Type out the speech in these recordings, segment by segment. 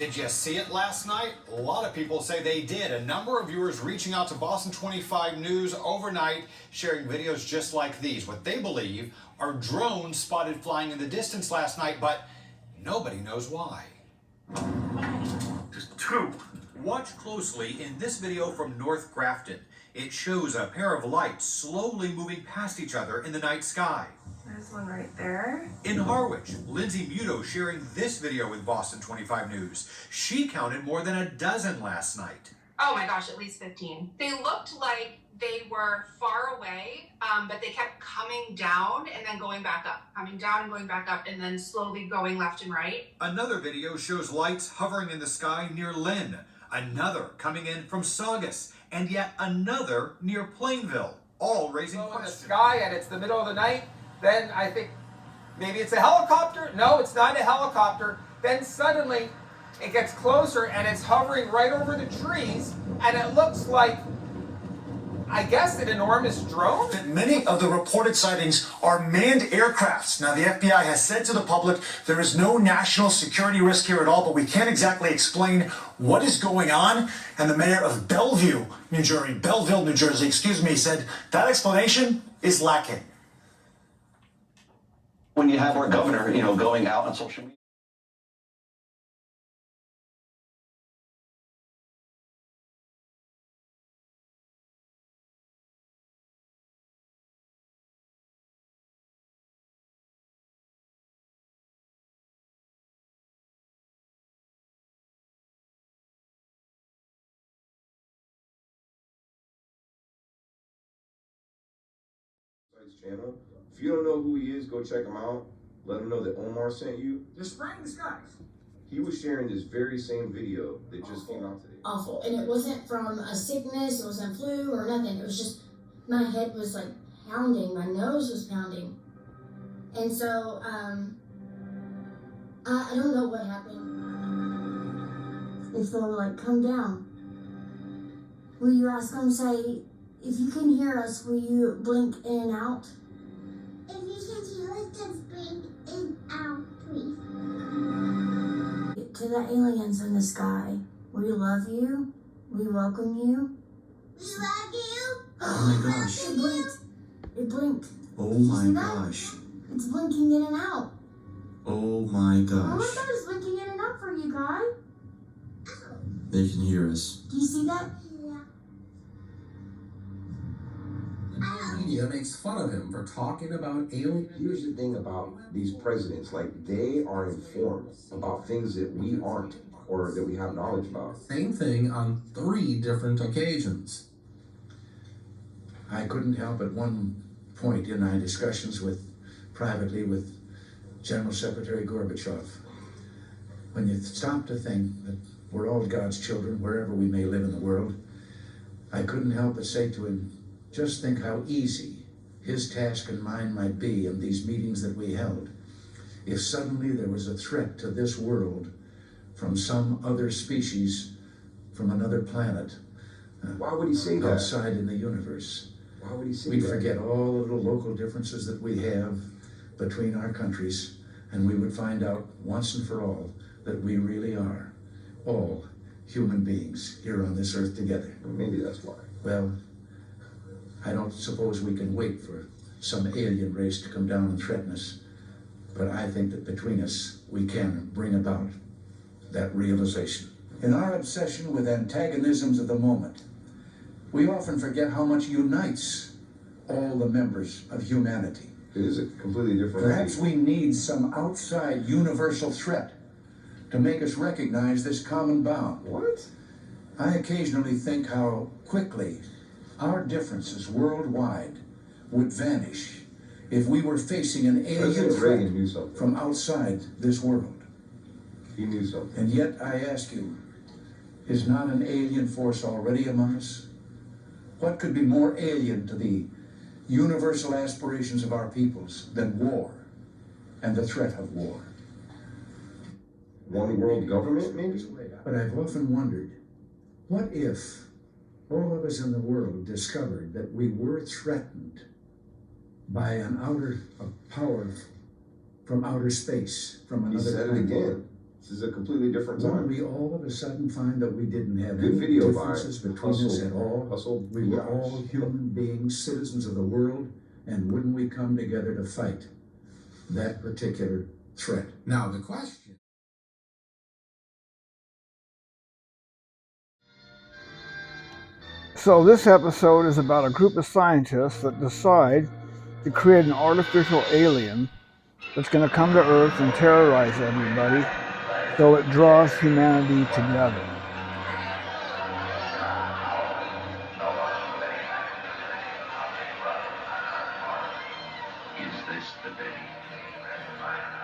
Did you see it last night? A lot of people say they did. A number of viewers reaching out to Boston 25 News overnight, sharing videos just like these. What they believe are drones spotted flying in the distance last night, but nobody knows why. Just two. Watch closely in this video from North Grafton. It shows a pair of lights slowly moving past each other in the night sky. There's one right there. In Harwich, Lindsay Muto sharing this video with Boston 25 News. She counted more than a dozen last night. Oh my gosh, at least 15. They looked like they were far away, but they kept coming down and then going back up, coming down and going back up, and then slowly going left and right. Another video shows lights hovering in the sky near Lynn, another coming in from Saugus, and yet another near Plainville, all raising questions. In the sky and it's the middle of the night, then I think maybe it's a helicopter. No, it's not a helicopter. Then suddenly it gets closer and it's hovering right over the trees, and it looks like, I guess, an enormous drone. Many of the reported sightings are manned aircrafts. Now, the FBI has said to the public there is no national security risk here at all, but we can't exactly explain what is going on. And the mayor of Belleville, New Jersey, said that explanation is lacking. When you have our governor, going out on social media. Channel. If you don't know who he is, go check him out. Let him know that Omar sent you. Just spraying the skies. He was sharing this very same video that just came out today. Awful. And it wasn't from a sickness, it wasn't flu or nothing. It was just, my head was like pounding, my nose was pounding. And so, I don't know what happened. If they'll like come down, will you ask them, say, if you can hear us, will you blink in and out? If you can hear us, just blink in and out, please. To the aliens in the sky, we love you, we welcome you. We love you. Oh my gosh. It blinked. It blinked. Oh my gosh. It's blinking in and out. Oh my Oh my gosh. God, it's blinking in and out for you, guy. They can hear us. Do you see that? Media makes fun of him for talking about alien. Here's the thing about these presidents, like, they are informed about things that we aren't, or that we have knowledge about. Same thing on 3 different occasions. I couldn't help at one point in my discussions privately with General Secretary Gorbachev, when you stop to think that we're all God's children wherever we may live in the world, I couldn't help but say to him, just think how easy his task and mine might be in these meetings that we held if suddenly there was a threat to this world from some other species from another planet. Why would he say that? Outside in the universe. Why would he say We'd that? forget all the little local differences that we have between our countries, and we would find out once and for all that we really are all human beings here on this earth together. Maybe that's why. Well, I don't suppose we can wait for some alien race to come down and threaten us, but I think that between us, we can bring about that realization. In our obsession with antagonisms of the moment, we often forget how much unites all the members of humanity. It is a completely different. Perhaps we need some outside universal threat to make us recognize this common bound. What? I occasionally think how quickly our differences worldwide would vanish if we were facing an alien threat from outside this world. He knew something. And yet I ask you, is not an alien force already among us? What could be more alien to the universal aspirations of our peoples than war and the threat of war? One world government, maybe? But I've often wondered, what if all of us in the world discovered that we were threatened by a power from outer space, from another He said it planet? again. This is a completely different When time. we all of a sudden find that we didn't have Good any video by differences between us Hustle- at all, Hustle we were Biatch. all human beings, citizens of the world, and wouldn't we come together to fight that particular threat? Now the question. So this episode is about a group of scientists that decide to create an artificial alien that's going to come to Earth and terrorize everybody, so it draws humanity together. Is this the day?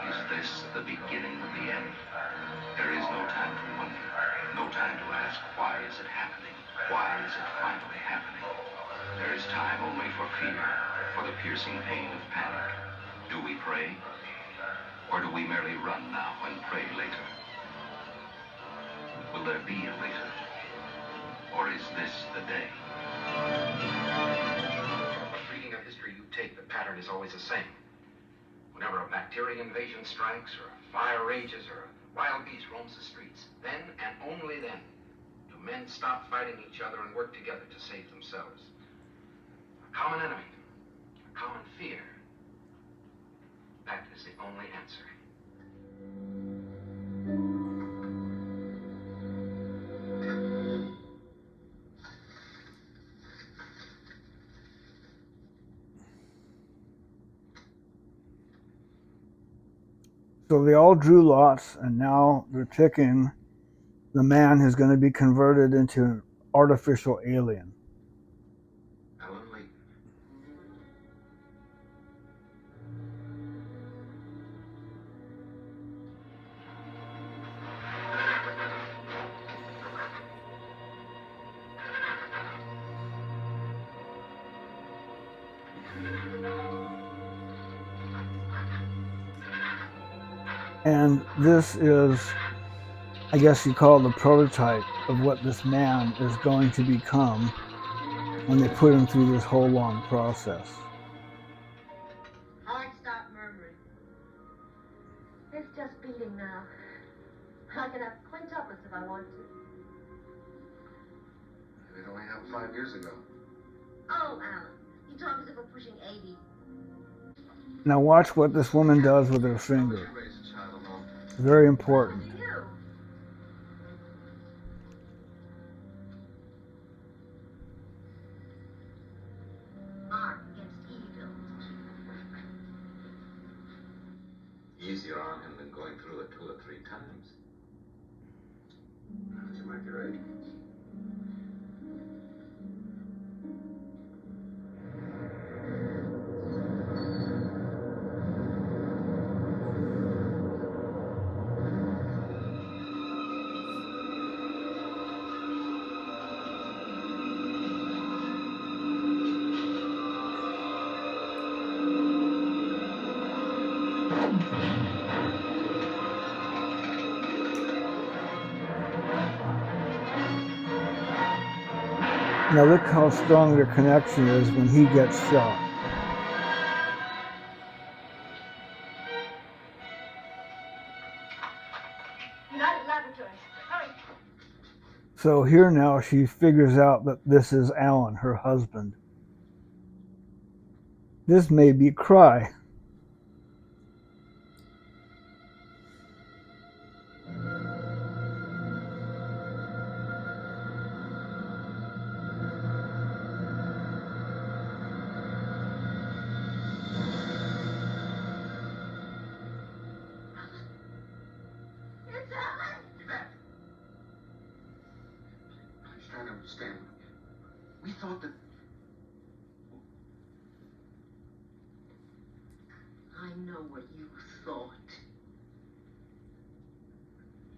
Is this the beginning of the end? There is no time to wonder, no time to ask, why is it happening? Why is it finally happening? There is time only for fear, for the piercing pain of panic. Do we pray? Or do we merely run now and pray later? Will there be a later? Or is this the day? Reading of history you take, the pattern is always the same. Whenever a bacteria invasion strikes, or a fire rages, or a wild beast roams the streets, then and only then do men stop fighting each other and work together to save themselves. A common enemy, a common fear. That is the only answer. So they all drew lots, and now they're picking the man who's going to be converted into an artificial alien. Alan Layton. And this is, I guess you call it the prototype of what this man is going to become when they put him through this whole long process. Heart stop murmuring. It's just beating now. I can have quintuplets if I want to. It only happened 5 years ago. Oh, Alan, you talk as if we're pushing 80. Now watch what this woman does with her finger. Very important. Art against evil. Easier on him than going through it 2 or 3 times. You might be right. Now look how strong their connection is when he gets shot. United Laboratories, hurry. So here now she figures out that this is Alan, her husband. This made me cry. It's Alan! Yvette! Please try to understand. We thought that... I know what you thought.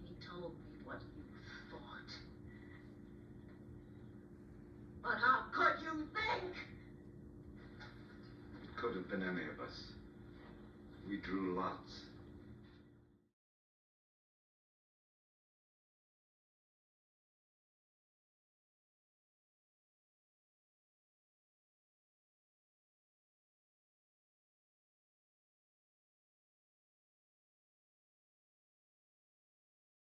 He told me what you thought. But how could you think? It could have been any of us. We drew lots.